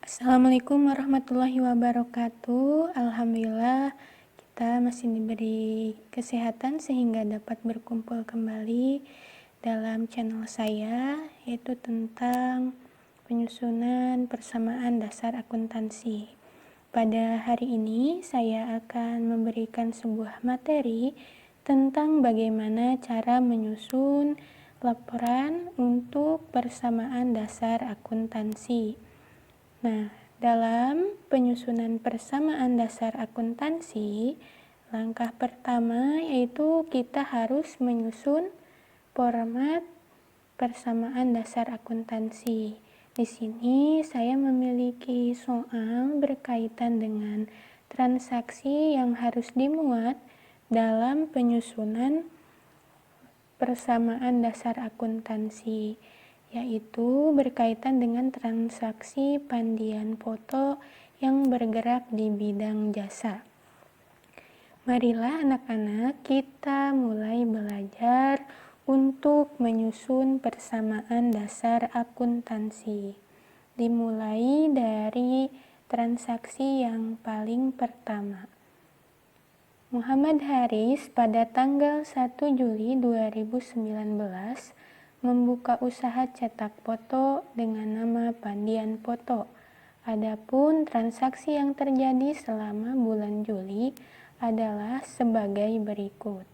Assalamualaikum warahmatullahi wabarakatuh. Alhamdulillah kita masih diberi kesehatan sehingga dapat berkumpul kembali dalam channel saya, yaitu tentang penyusunan persamaan dasar akuntansi. Pada hari ini saya akan memberikan sebuah materi tentang bagaimana cara menyusun laporan untuk persamaan dasar akuntansi. Nah, dalam penyusunan persamaan dasar akuntansi, langkah pertama yaitu kita harus menyusun format persamaan dasar akuntansi. Di sini saya memiliki soal berkaitan dengan transaksi yang harus dimuat dalam penyusunan persamaan dasar akuntansi, yaitu berkaitan dengan transaksi pandian foto yang bergerak di bidang jasa. Marilah anak-anak kita mulai belajar untuk menyusun persamaan dasar akuntansi. Dimulai dari transaksi yang paling pertama. Muhammad Haris pada tanggal 1 Juli 2019 membuka usaha cetak foto dengan nama Pandian Foto. Adapun transaksi yang terjadi selama bulan Juli adalah sebagai berikut.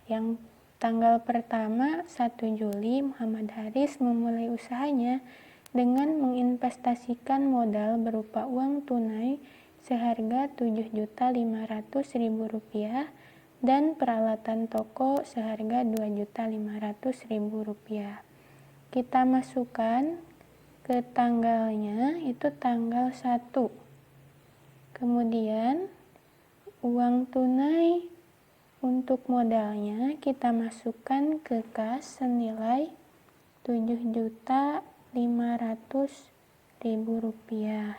Yang tanggal pertama 1 Juli Muhammad Haris memulai usahanya dengan menginvestasikan modal berupa uang tunai seharga Rp7.500.000 dan peralatan toko seharga Rp2.500.000. Kita masukkan ke tanggalnya, itu tanggal 1. Kemudian uang tunai untuk modalnya kita masukkan ke kas senilai Rp7.500.000.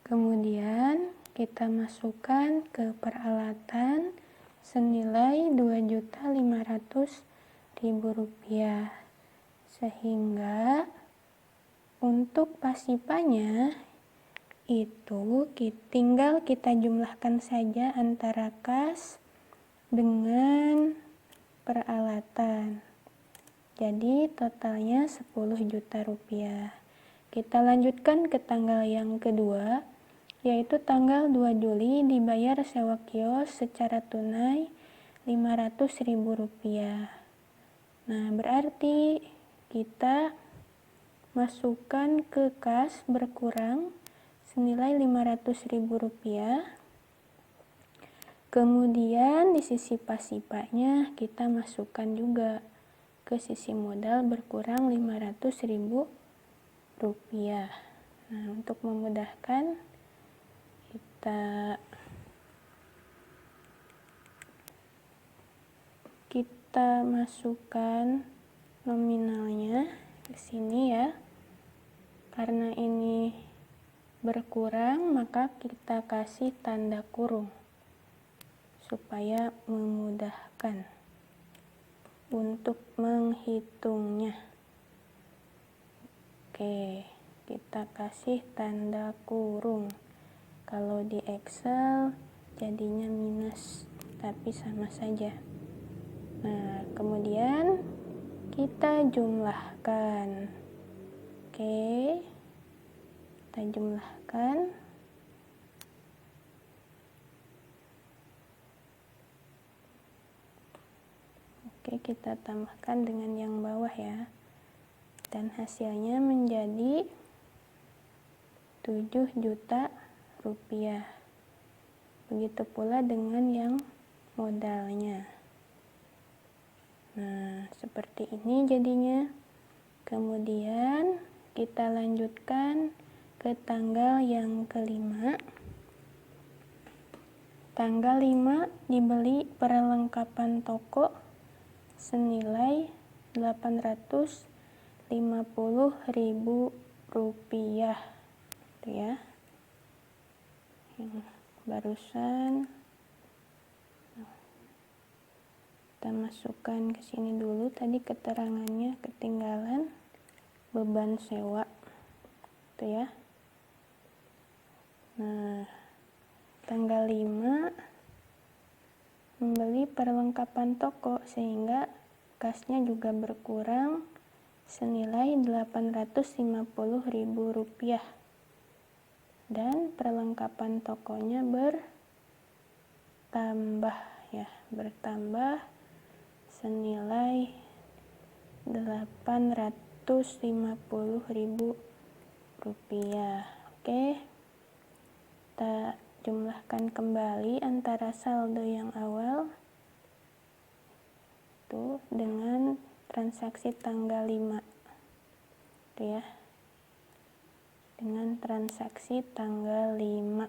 Kemudian kita masukkan ke peralatan senilai Rp2.500.000. Sehingga untuk pasipanya itu tinggal kita jumlahkan saja antara kas dengan peralatan. Jadi totalnya Rp10 juta. Kita lanjutkan ke tanggal yang kedua, yaitu tanggal 2 Juli dibayar sewa kios secara tunai Rp500.000. Nah, berarti kita masukkan ke kas berkurang senilai Rp500.000. Kemudian di sisi pasipanya kita masukkan juga ke sisi modal berkurang Rp500.000. Nah, untuk memudahkan kita masukkan nominalnya di sini ya. Karena ini berkurang, maka kita kasih tanda kurung supaya memudahkan untuk menghitungnya. Oke, kita kasih tanda kurung. Kalau di Excel jadinya minus, tapi sama saja. Nah, kemudian kita jumlahkan. Oke, kita jumlahkan. Oke, kita tambahkan dengan yang bawah ya. Dan hasilnya menjadi Rp7 juta. Begitu pula dengan yang modalnya. Nah, seperti ini jadinya. Kemudian kita lanjutkan ke tanggal yang kelima. Tanggal 5 dibeli perlengkapan toko senilai Rp850.000. Itu ya. Yang barusan kita masukkan ke sini dulu, tadi keterangannya ketinggalan, beban sewa itu tuh ya. Nah, tanggal 5 membeli perlengkapan toko sehingga kasnya juga berkurang senilai Rp850.000 dan perlengkapan tokonya bertambah senilai Rp850.000. Oke, kita jumlahkan kembali antara saldo yang awal itu dengan transaksi tanggal 5 itu ya, dengan transaksi tanggal 5.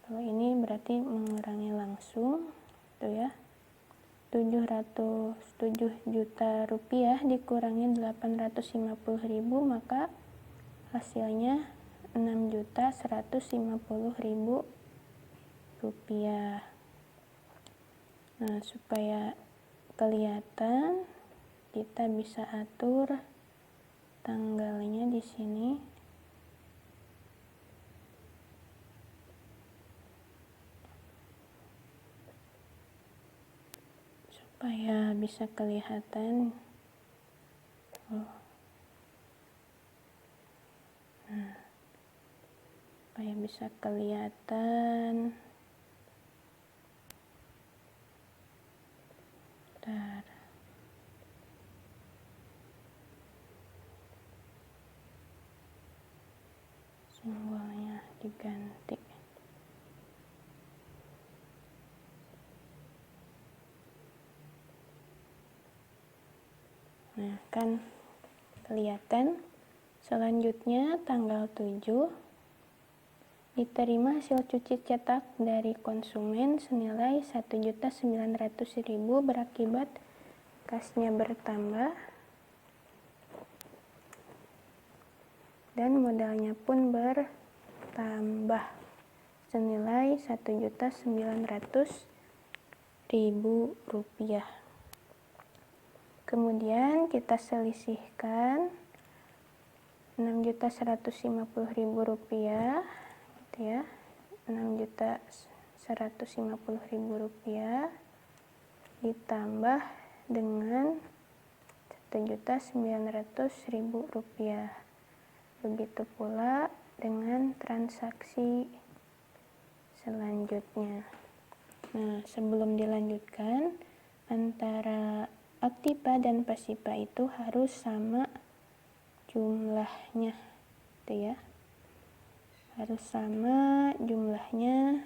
Kalau ini berarti mengurangi langsung tuh ya, 707 juta rupiah dikurangi 850.000, maka hasilnya 6.150.000 rupiah. Nah, supaya kelihatan, kita bisa atur tanggalnya di sini. Supaya bisa kelihatan. Supaya bisa kelihatan. Bentar. Simbolnya diganti. Nah, kan kelihatan. Selanjutnya tanggal 7 diterima hasil cuci cetak dari konsumen senilai 1.900.000 berakibat kasnya bertambah dan modalnya pun bertambah senilai Rp1.900.000. Kemudian kita selisihkan Rp6.150.000 gitu ya, Rp6.150.000 ditambah dengan Rp1.900.000. Begitu pula dengan transaksi selanjutnya. Nah, sebelum dilanjutkan, antara aktiva dan pasiva itu harus sama jumlahnya, gitu ya. Harus sama jumlahnya.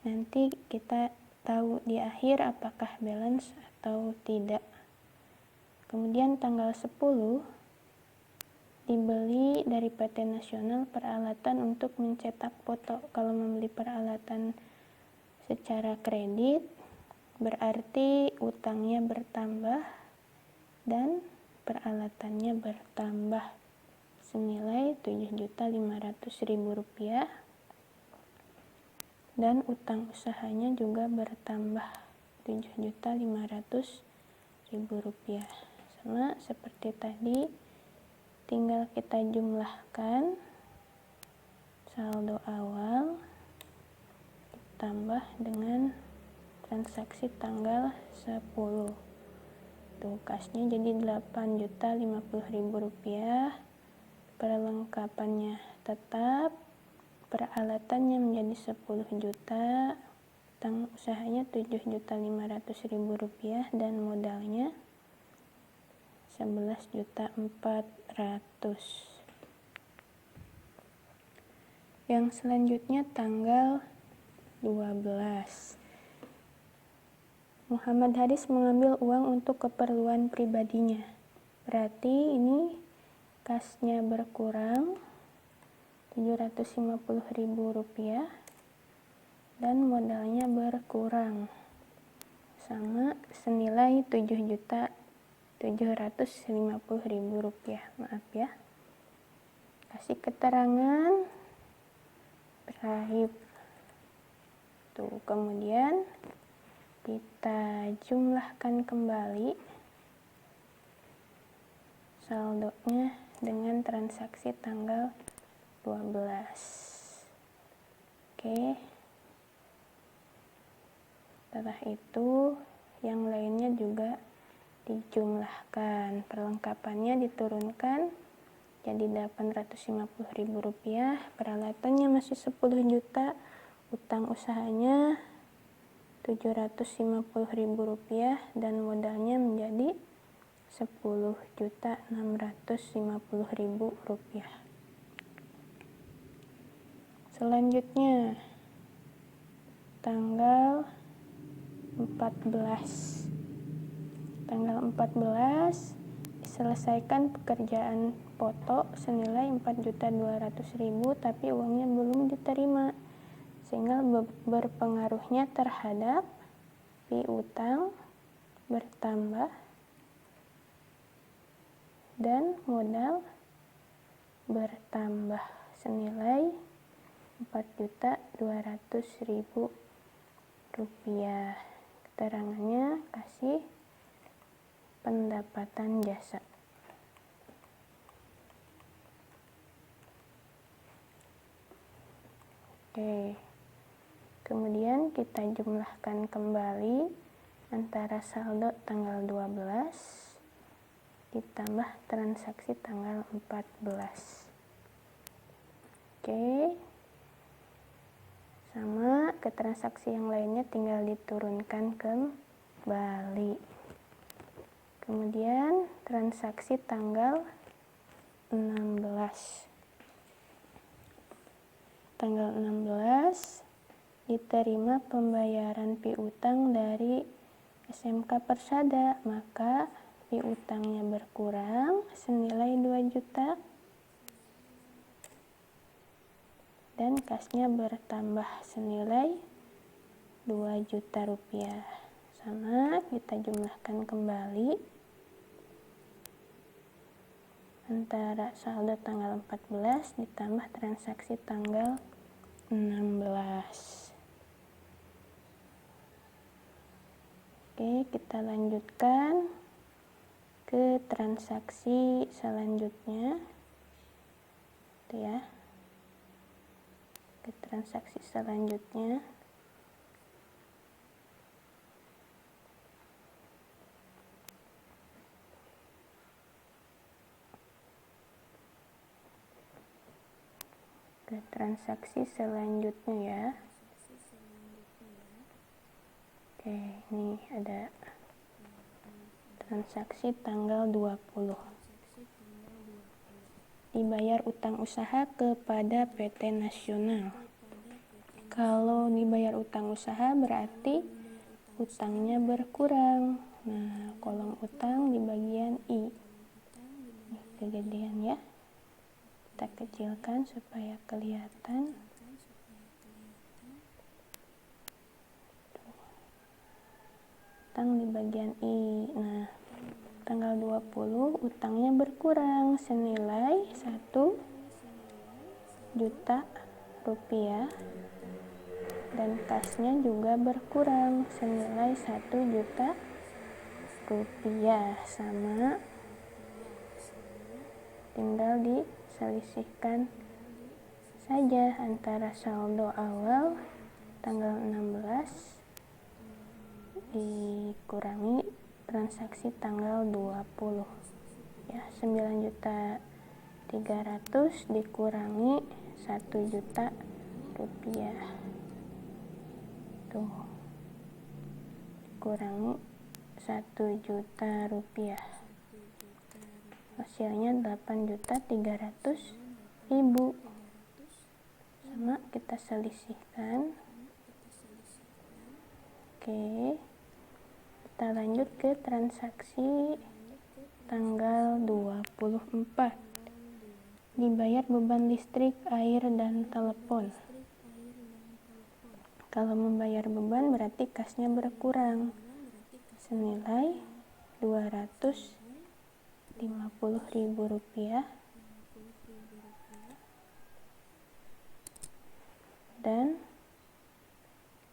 Nanti kita tahu di akhir apakah balance atau tidak. Kemudian tanggal 10 dibeli dari PT Nasional peralatan untuk mencetak foto. Kalau membeli peralatan secara kredit berarti utangnya bertambah dan peralatannya bertambah senilai Rp7.500.000 dan utang usahanya juga bertambah Rp7.500.000. Sama seperti tadi, tinggal kita jumlahkan saldo awal ditambah dengan transaksi tanggal 10. Tuh, kasnya jadi Rp8.050.000, perlengkapannya tetap, peralatannya menjadi 10 juta, utang usahanya Rp7.500.000 dan modalnya 11.400.000. Yang selanjutnya tanggal 12. Muhammad Haris mengambil uang untuk keperluan pribadinya. Berarti ini kasnya berkurang Rp750.000 dan modalnya berkurang sama senilai Rp7.750.000. Maaf ya. Kasih keterangan berakhir. Tuh, kemudian kita jumlahkan kembali saldonya dengan transaksi tanggal 12. Oke. Setelah itu yang lainnya juga dijumlahkan. Perlengkapannya diturunkan jadi Rp850.000, peralatannya masih 10 juta, utang usahanya Rp750.000 dan modalnya menjadi Rp10.650.000. Selanjutnya tanggal 14 diselesaikan pekerjaan foto senilai Rp4.200.000 tapi uangnya belum diterima, sehingga berpengaruhnya terhadap piutang bertambah dan modal bertambah senilai Rp4.200.000. Keterangannya kasih pendapatan jasa. Oke. Kemudian kita jumlahkan kembali antara saldo tanggal 12 ditambah transaksi tanggal 14. Oke. Sama, ke transaksi yang lainnya tinggal diturunkan kembali. Kemudian transaksi tanggal 16. Tanggal 16 diterima pembayaran piutang dari SMK Persada, maka piutangnya berkurang senilai 2 juta dan kasnya bertambah senilai Rp2 juta. Sama, kita jumlahkan kembali antara saldo tanggal 14 ditambah transaksi tanggal 16. Oke, kita lanjutkan ke transaksi selanjutnya. Itu ya. Ke transaksi selanjutnya. Ke transaksi selanjutnya ya. Oke, ini ada transaksi tanggal 20. Dibayar utang usaha kepada PT Nasional. Kalau dibayar utang usaha berarti utangnya berkurang. Nah, kolom utang di bagian I. Ini kegedean ya. Kita kecilkan supaya kelihatan. Utang di bagian I. Nah, tanggal 20 utangnya berkurang senilai Rp1 juta dan kasnya juga berkurang senilai Rp1 juta. Sama, tinggal diselisihkan saja antara saldo awal tanggal 16 dikurangi transaksi tanggal 20 ya, Rp9.300.000 dikurangi Rp1 juta. Tuh, dikurangi Rp1 juta. Hasilnya Rp8.300.000. Sama, kita selisihkan. Oke, kita lanjut ke transaksi tanggal 24. Dibayar beban listrik, air, dan telepon. Kalau membayar beban berarti kasnya berkurang senilai Rp250.000 dan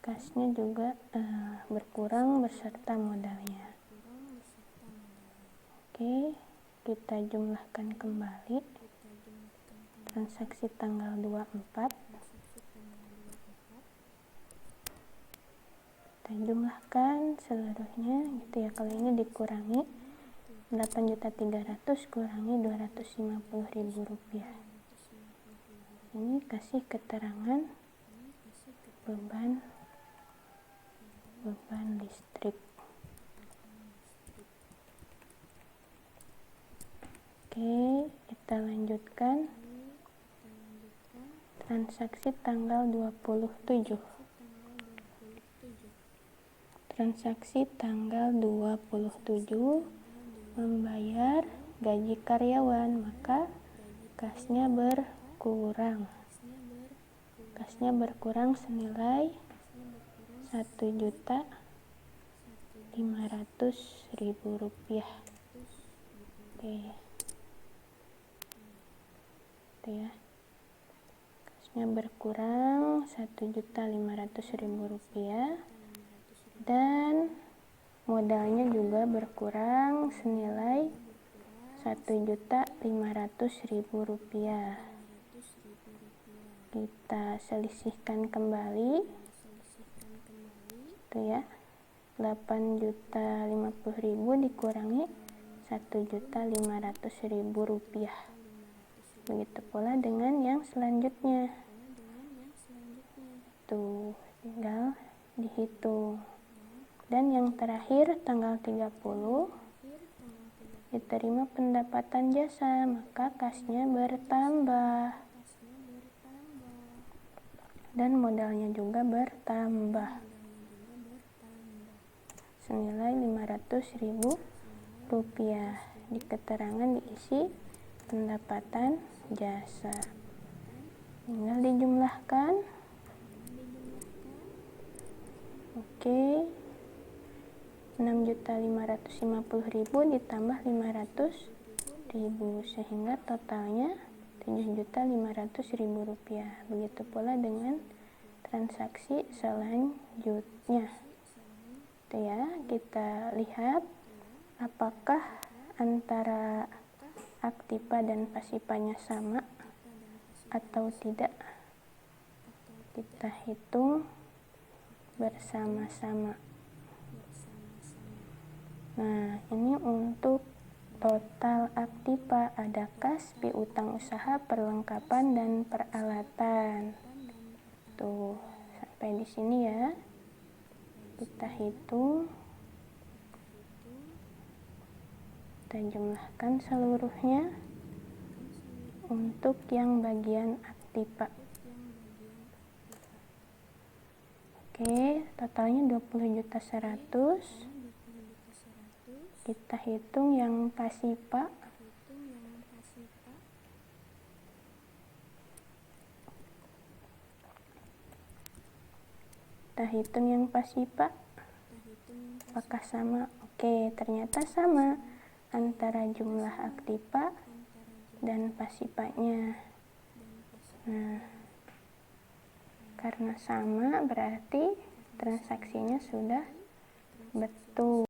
kasnya juga berkurang beserta modalnya. Oke, kita jumlahkan kembali. Transaksi tanggal 24 kita jumlahkan seluruhnya gitu ya. Kalau ini dikurangi 8.300 kurangi 250.000 rupiah. Ini kasih keterangan beban listrik. Oke, kita lanjutkan. Transaksi tanggal 27. Transaksi tanggal 27 membayar gaji karyawan, maka kasnya berkurang. Kasnya berkurang senilai 1.500.000 rupiah. Oke. Itu ya. Kasnya berkurang 1.500.000 rupiah. Dan modalnya juga berkurang senilai 1.500.000 rupiah. Kita selisihkan kembali itu ya, 8.050.000 dikurangi 1.500.000 rupiah. Begitu pula dengan yang selanjutnya, tuh tinggal dihitung. Dan yang terakhir tanggal 30 diterima pendapatan jasa, maka kasnya bertambah dan modalnya juga bertambah senilai 500.000 rupiah. Di keterangan diisi pendapatan jasa, tinggal dijumlahkan. Oke, 6.550.000 ditambah 500.000 sehingga totalnya 7.500.000 rupiah. Begitu pula dengan transaksi selanjutnya. Itu ya, kita lihat apakah antara aktiva dan pasivanya sama atau tidak. Kita hitung bersama-sama. Nah, ini untuk total aktiva, ada kas, piutang usaha, perlengkapan dan peralatan. Tuh, sampai di sini ya. Kita hitung. Kita jumlahkan seluruhnya untuk yang bagian aktiva. Oke, totalnya 20.100.000. Kita hitung yang pasiva. Kita hitung yang pasiva. Apakah sama? Oke, ternyata sama antara jumlah aktiva dan pasivanya. Nah, karena sama berarti transaksinya sudah betul.